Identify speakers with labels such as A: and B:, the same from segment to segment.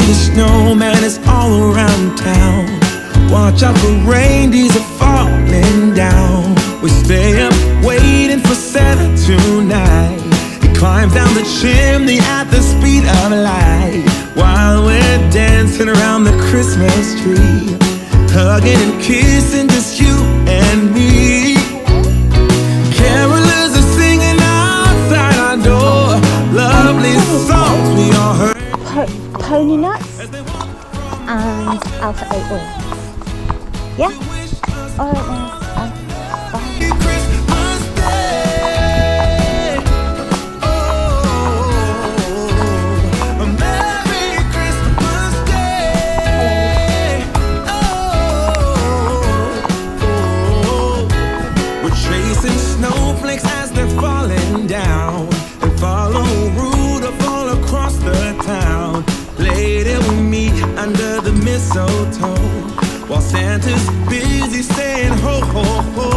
A: the snowman is all around town. Watch out for reindeers are falling down. We stay up waiting for Santa tonight. He climbs down the chimney at the speed of light, while we're dancing around the Christmas tree, hugging and kissing just you and me. Carolers are singing outside our door, lovely songs we all heard.
B: Pony nuts and Alpha 8 oil. Yeah? Alright then.
A: Under the mistletoe, while Santa's busy saying ho ho ho,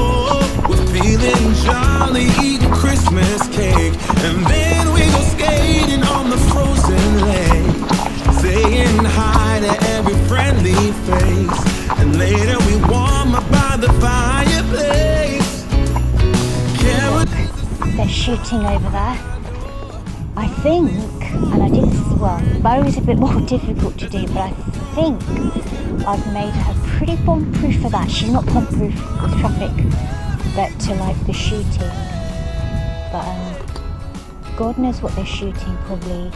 A: we're feeling jolly, eating Christmas cake, and then we go skating on the frozen lake, saying hi to every friendly face, and later we warm up by the fireplace.
B: They're shooting over there. I think, and I did, well, bow is a bit more difficult to do, but I think I've made her pretty bomb-proof for that. She's not bomb-proof with traffic, but to like the shooting. But God knows what they're shooting, probably.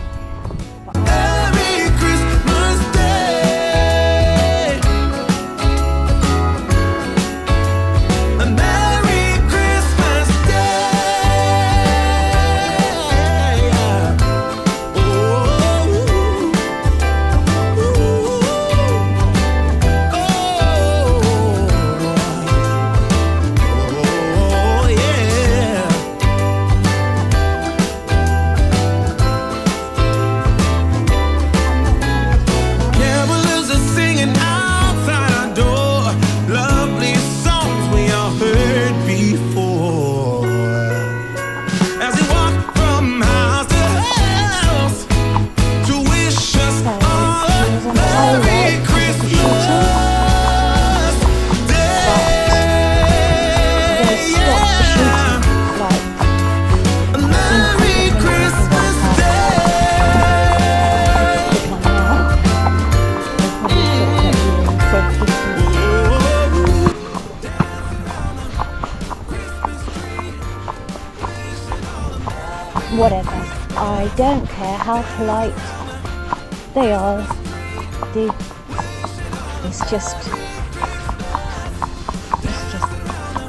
A: Merry Christmas Day. A Merry Christmas Day. Oh, yeah. Carolers are singing outside our door, lovely songs we all heard before. As we walk from house to house to wish us all a Merry Christmas Day. A Merry Christmas Day.
B: Whatever. I don't care how polite they are. It's just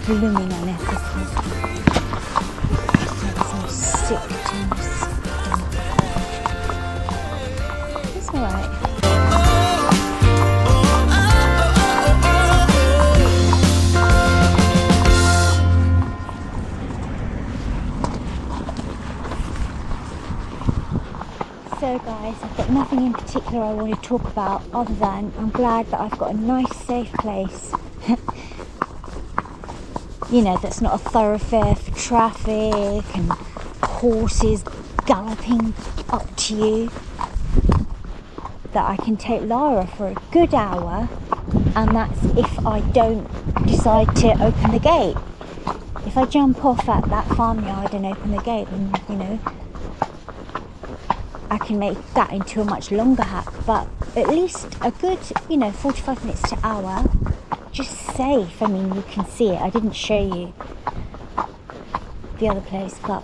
B: blooming unethical. It's so sick to me. It's alright. So guys, I've got nothing in particular I want to talk about other than I'm glad that I've got a nice safe place. You know, that's not a thoroughfare for traffic and horses galloping up to you. That I can take Lara for a good hour, and that's if I don't decide to open the gate. If I jump off at that farmyard and open the gate, then, you know, I can make that into a much longer hack, but at least a good, 45 minutes to hour, just safe. I mean, you can see it. I didn't show you the other place, but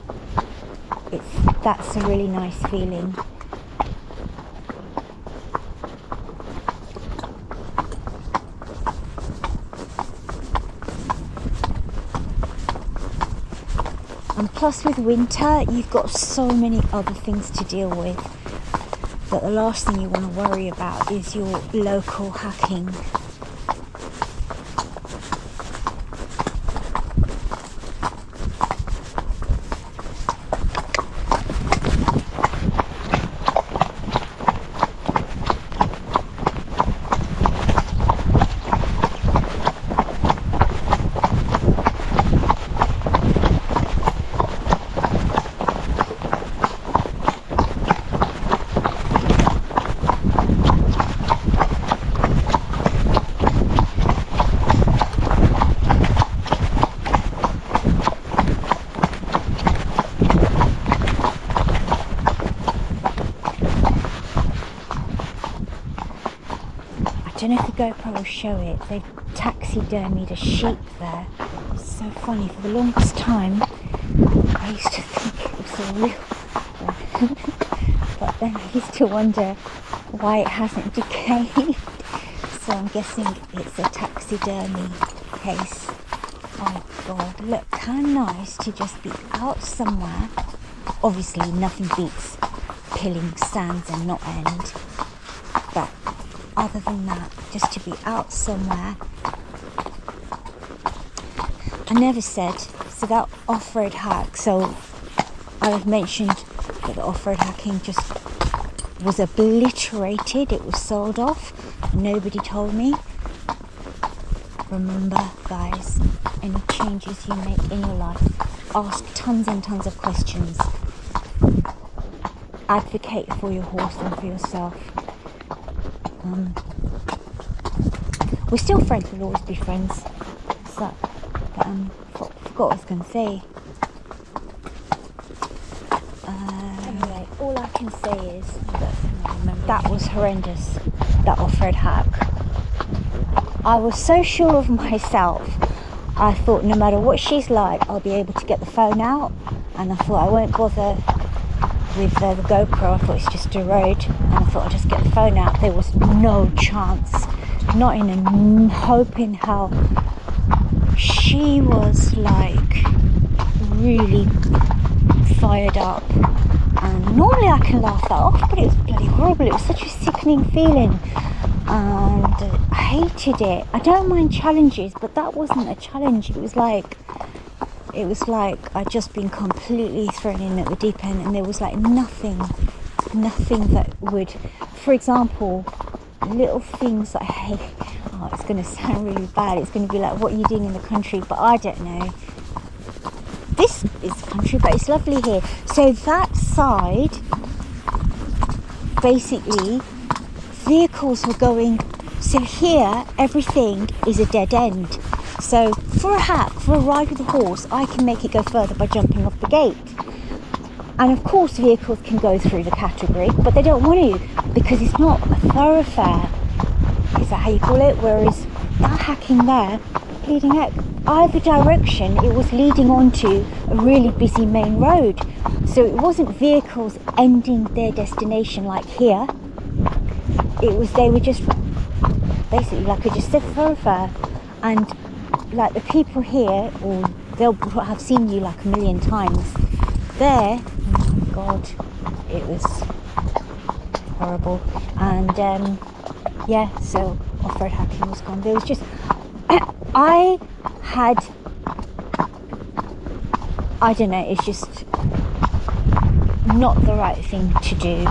B: that's a really nice feeling. And plus with winter, you've got so many other things to deal with that the last thing you want to worry about is your local hacking. don't know if the GoPro will show it. They've taxidermied a sheep there. It's so funny. For the longest time, I used to think it was a real one. But then I used to wonder why it hasn't decayed. So I'm guessing it's a taxidermy case. Oh God, look how nice to just be out somewhere. Obviously nothing beats pilling sands and not end. But other than that, just to be out somewhere. I never said, so that off-road hack, so I've mentioned that the off-road hacking just was obliterated, it was sold off, nobody told me. Remember guys, any changes you make in your life, ask tons and tons of questions. Advocate for your horse and for yourself. We're still friends, we'll always be friends. So, forgot what I was going to say. Anyway, all I can say is that was horrendous, that off-road hack. I was so sure of myself. I thought no matter what she's like, I'll be able to get the phone out. And I thought I won't bother with the GoPro. I thought it's just a road. And I thought I'll just get the phone out. There was no chance. Not in a hope in hell. She was like really fired up. And normally I can laugh that off, but it was bloody horrible. It was such a sickening feeling. And I hated it. I don't mind challenges, but that wasn't a challenge. It was like I'd just been completely thrown in at the deep end, and there was like nothing that would, for example, little things that I hate. Oh, it's going to sound really bad. It's going to be like, what are you doing in the country? But I don't know. This is the country, but it's lovely here. So that side, basically, vehicles were going, so here everything is a dead end. So for a hack, for a ride with a horse, I can make it go further by jumping off the gate. And of course vehicles can go through the category, but they don't want to because it's not a thoroughfare. Is that how you call it? Whereas that hacking there, leading out either direction, it was leading onto a really busy main road. So it wasn't vehicles ending their destination like here. It was, they were just basically like just a thoroughfare, and like the people here, or they'll have seen you like a million times. There, oh my God, it was horrible. And yeah, so off-road hacking was gone. There was just, I don't know, it's just not the right thing to do.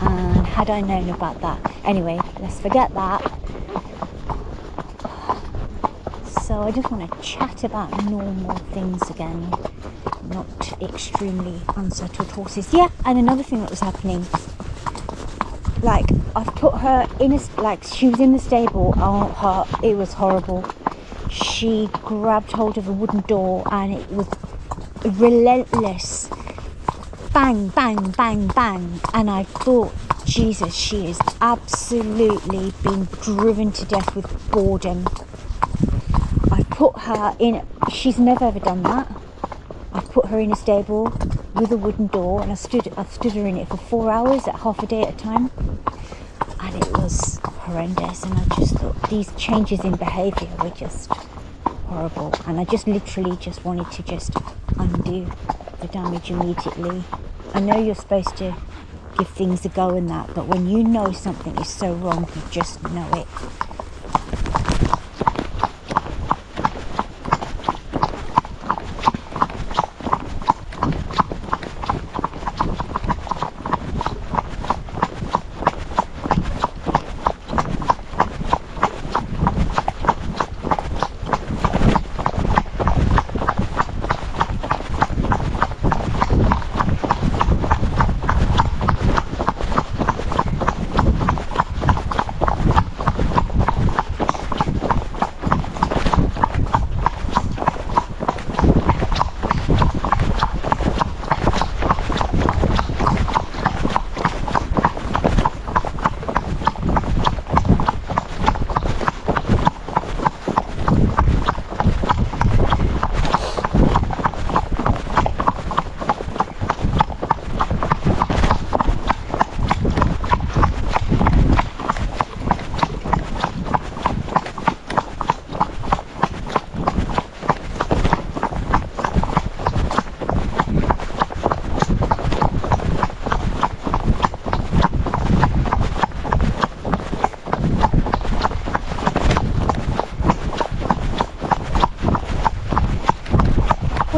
B: And had I known about that, anyway, let's forget that. So I just want to chat about normal things again, not extremely unsettled horses. Yeah, and another thing that was happening, like I've put her in a, like she was in the stable. Oh, it was horrible. She grabbed hold of a wooden door and it was relentless. Bang, bang, bang, bang. And I thought, Jesus, she is absolutely been driven to death with boredom. I put her in, she's never ever done that. I've put her in a stable with a wooden door, and I've stood her in it for 4 hours at half a day at a time. And it was horrendous, and I just thought these changes in behaviour were just horrible. And I just literally just wanted to just undo the damage immediately. I know you're supposed to give things a go and that, but when you know something is so wrong, you just know it.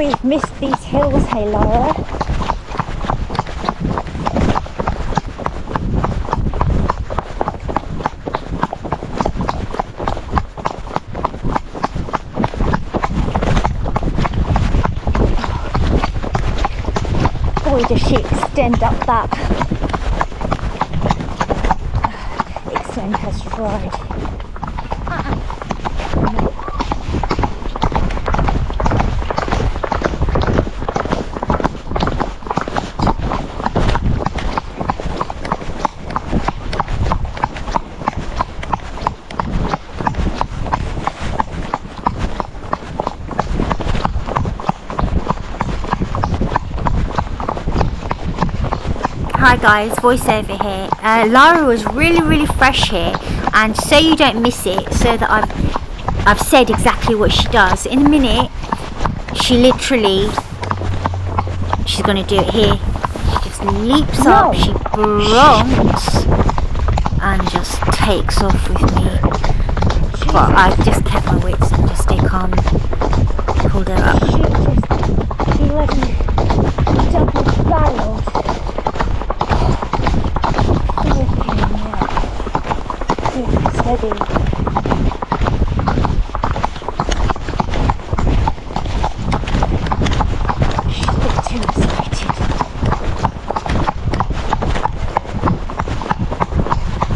B: you've missed these hills, hey Lara. Boy, does she extend up that. Extend her stride. Hi guys, voiceover here. Lara was really fresh here, and so you don't miss it, so that I've said exactly what she does. In a minute, she's gonna do it here. She just leaps up, she broncs, and just takes off with me. But I just kept my wits and just stay calm and pulled her up. She bloody double-barreled. Steady. She's a bit too excited.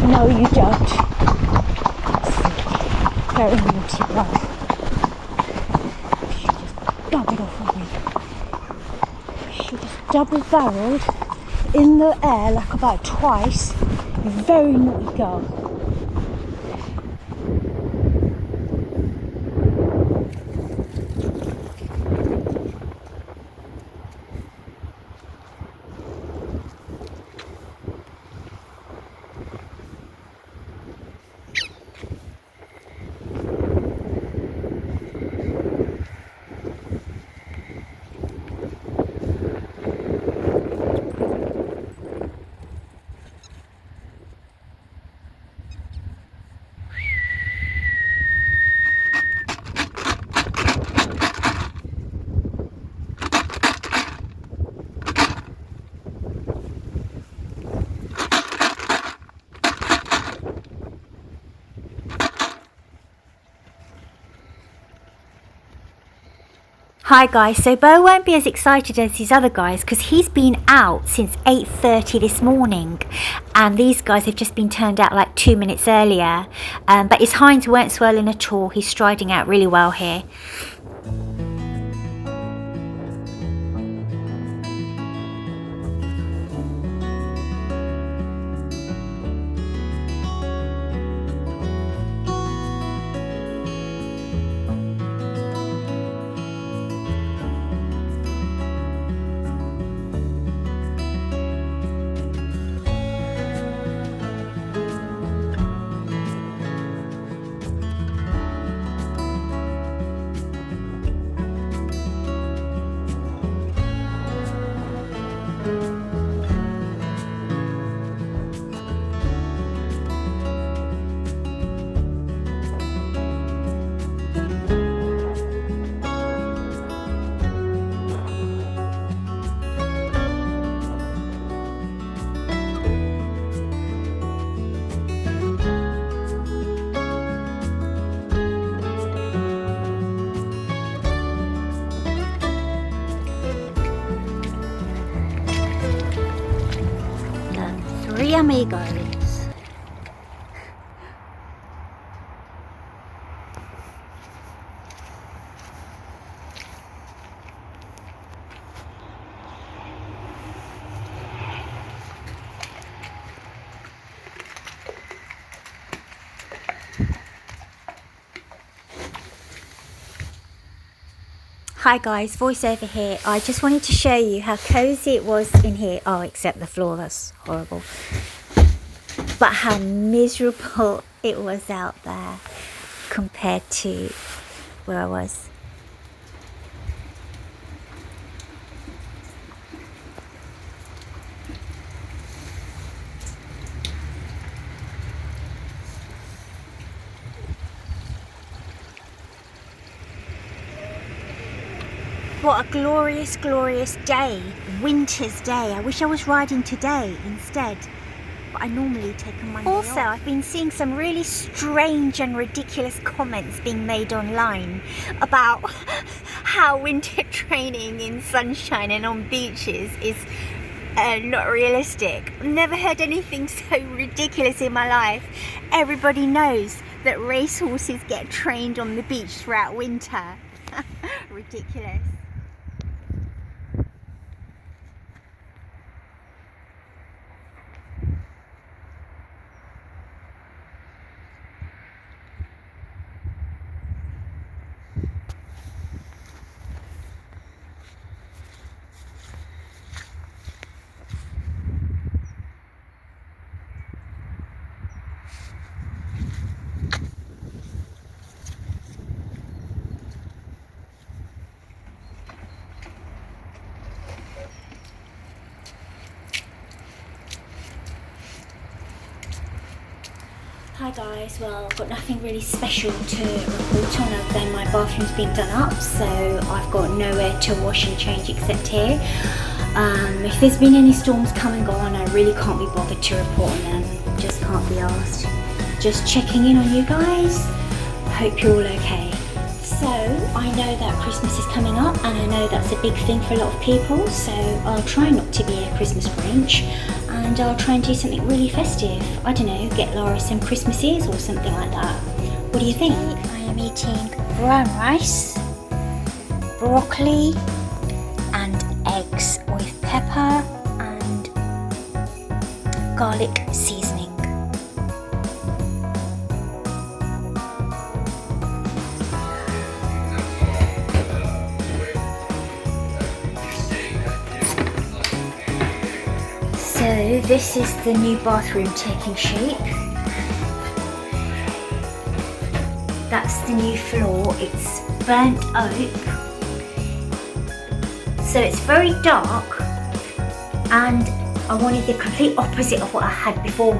B: No, you don't. Very naughty love. She just doubled off on me. She just double-barreled in the air like about twice. Very naughty girl. Hi guys, so Bo won't be as excited as these other guys because he's been out since 8:30 this morning, and these guys have just been turned out like 2 minutes earlier, but his hinds weren't swollen at all. He's striding out really well here. Three amigos. Hi guys, voiceover here. I just wanted to show you how cozy it was in here. Oh, except the floor, that's horrible. But how miserable it was out there compared to where I was. What a glorious, glorious day. Winter's day. I wish I was riding today instead. But I normally take a Monday off. I've been seeing some really strange and ridiculous comments being made online about how winter training in sunshine and on beaches is not realistic. I've never heard anything so ridiculous in my life. Everybody knows that racehorses get trained on the beach throughout winter. Ridiculous. Hi guys, well I've got nothing really special to report on other than my bathroom's been done up, so I've got nowhere to wash and change except here. If there's been any storms come and gone, I really can't be bothered to report on them, just can't be asked. Just checking in on you guys, hope you're all okay. So I know that Christmas is coming up and I know that's a big thing for a lot of people, so I'll try not to be a Christmas Grinch and I'll try and do something really festive. I don't know, get Lara some Christmas ears or something like that. What do you think? I am eating brown rice, broccoli and eggs with pepper and garlic seasoning. So this is the new bathroom taking shape. That's the new floor, it's burnt oak. So it's very dark and I wanted the complete opposite of what I had before,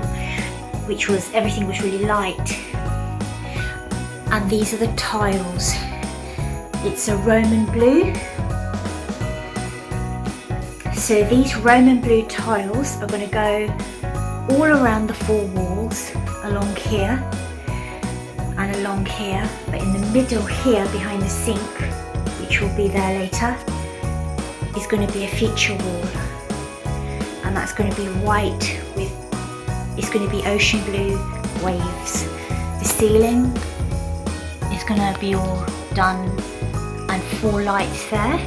B: which was everything was really light. And these are the tiles. It's a Roman blue. So these Roman blue tiles are going to go all around the four walls, along here and along here, but in the middle here behind the sink, which will be there later, is going to be a feature wall, and that's going to be white with, it's going to be ocean blue waves. The ceiling is going to be all done and 4 lights there.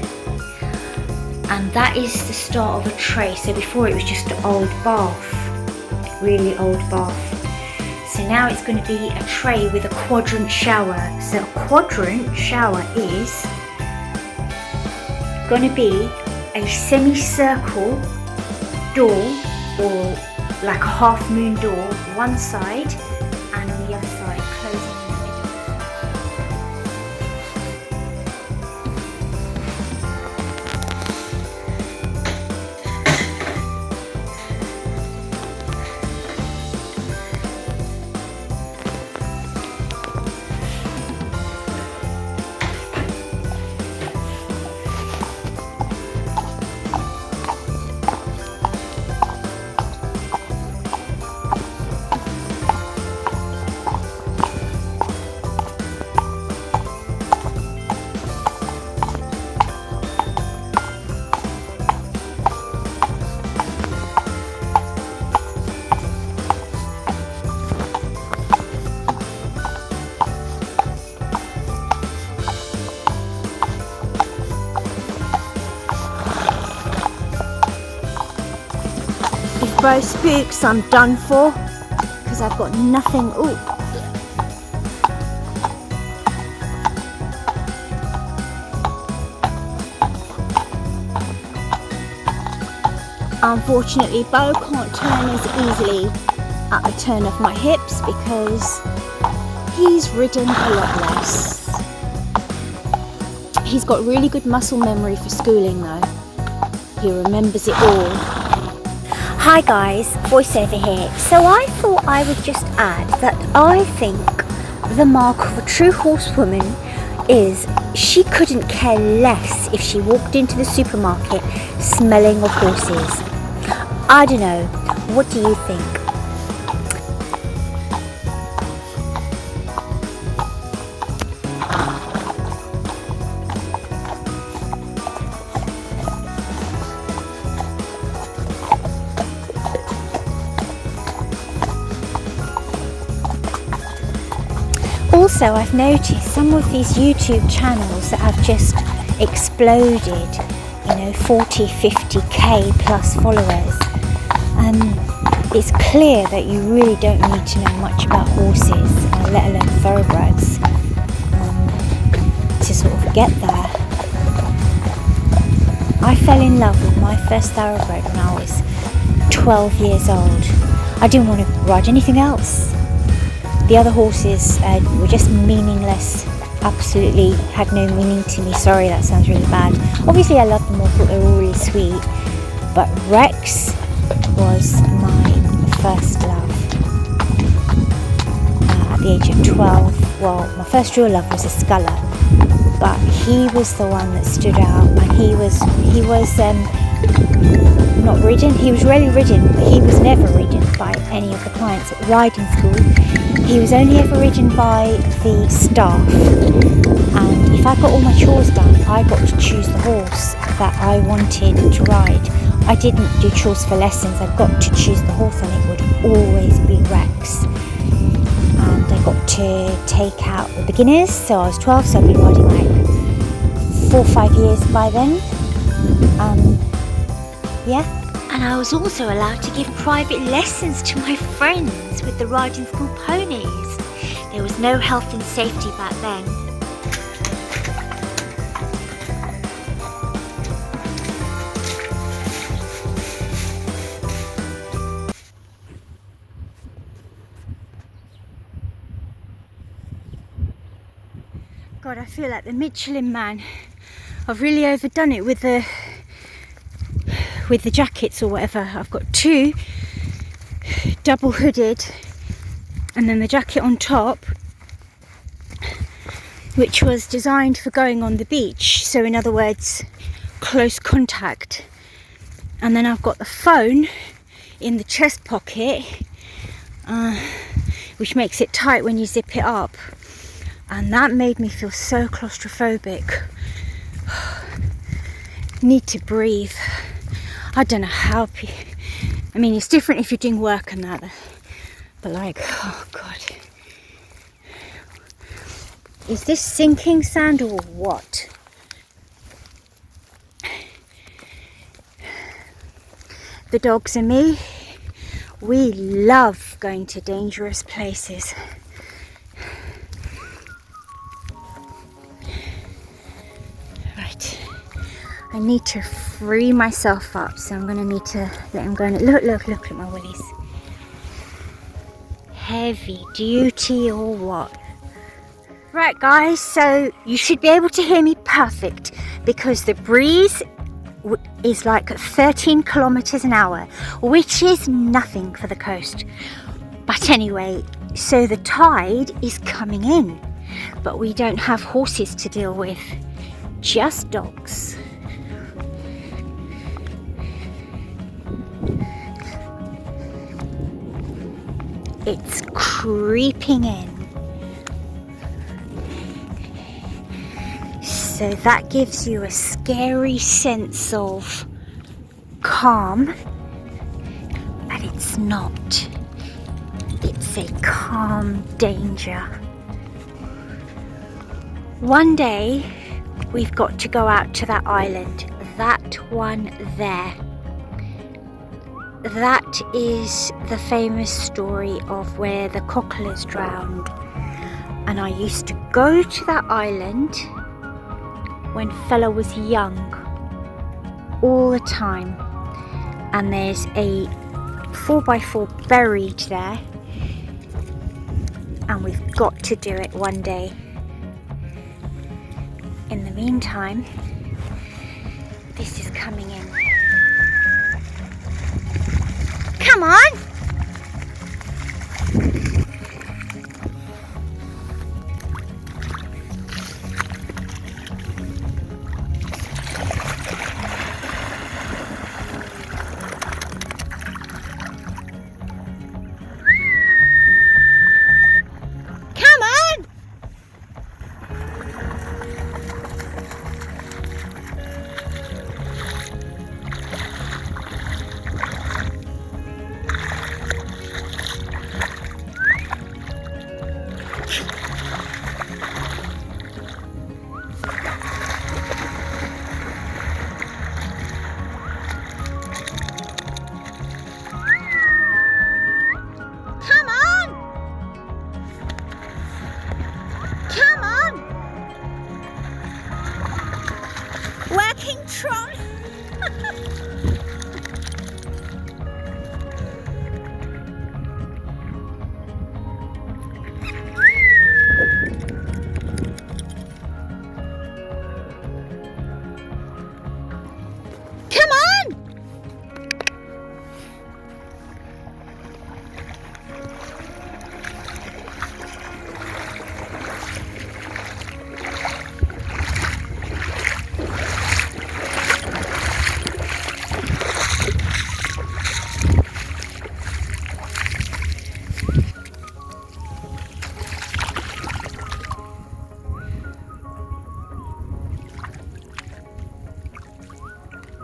B: And that is the start of a tray. So before it was just an old bath, really old bath. So now it's going to be a tray with a quadrant shower. So a quadrant shower is going to be a semicircle door, or like a half moon door, one side, and on the other side closing in the middle. Bro spooks, I'm done for because I've got nothing. Ooh. Unfortunately, Bo can't turn as easily at the turn of my hips because he's ridden a lot less. He's got really good muscle memory for schooling though. He remembers it all. Hi guys, voiceover here. So I thought I would just add that I think the mark of a true horsewoman is she couldn't care less if she walked into the supermarket smelling of horses. I don't know, what do you think? Also, I've noticed some of these YouTube channels that have just exploded, 40, 50k plus followers. It's clear that you really don't need to know much about horses, let alone thoroughbreds, to sort of get there. I fell in love with my first thoroughbred when I was 12 years old. I didn't want to ride anything else. The other horses were just meaningless, absolutely had no meaning to me. Sorry, that sounds really bad. Obviously I loved them all, thought they were all really sweet, but Rex was my first love. At the age of 12, well, my first real love was a sculler, but he was the one that stood out, and he was not ridden. He was rarely ridden, but he was never ridden by any of the clients at riding school. He was only ever ridden by the staff, and if I got all my chores done, I got to choose the horse that I wanted to ride. I didn't do chores for lessons, I got to choose the horse, and it would always be Rex. And I got to take out the beginners, so I was 12, so I'd been riding like 4 or 5 years by then. And I was also allowed to give private lessons to my friends with the riding school ponies. There was no health and safety back then. God, I feel like the Michelin Man. I've really overdone it with the jackets or whatever. I've got 2 double hooded, and then the jacket on top, which was designed for going on the beach, so in other words, close contact. And then I've got the phone in the chest pocket, which makes it tight when you zip it up, and that made me feel so claustrophobic. Need to breathe. I don't know how. I mean, it's different if you're doing work and that, but like, oh God. Is this sinking sand or what? The dogs and me, we love going to dangerous places. Right. I need to free myself up, so I'm going to need to let him go. And look at my willies. Heavy duty or what? Right guys, so you should be able to hear me perfect, because the breeze is like 13 kilometers an hour, which is nothing for the coast. But anyway, so the tide is coming in, but we don't have horses to deal with, just dogs. It's creeping in. So that gives you a scary sense of calm, but it's not. It's a calm danger. One day we've got to go out to that island, that one there. That is the famous story of where the cocklers drowned. And I used to go to that island when fella was young, all the time. And there's a 4x4 buried there, and we've got to do it one day. In the meantime, this is coming in. Come on!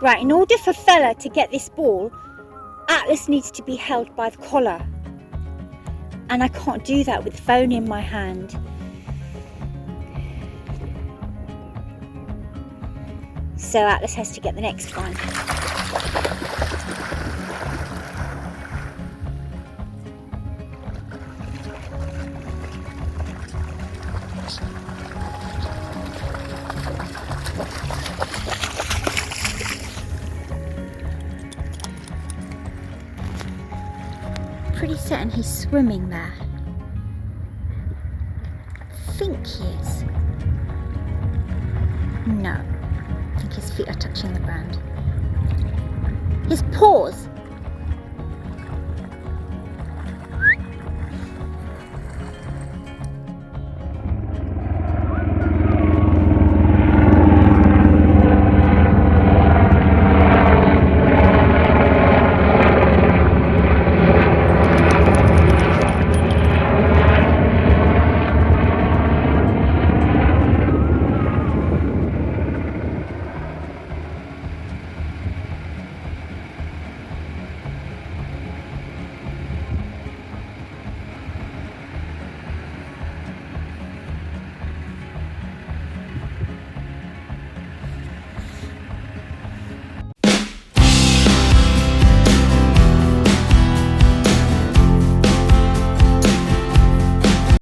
B: Right, in order for Fella to get this ball, Atlas needs to be held by the collar. And I can't do that with the phone in my hand. So Atlas has to get the next one. Pretty certain he's swimming there. I think he is. No. I think his feet are touching the ground. His paws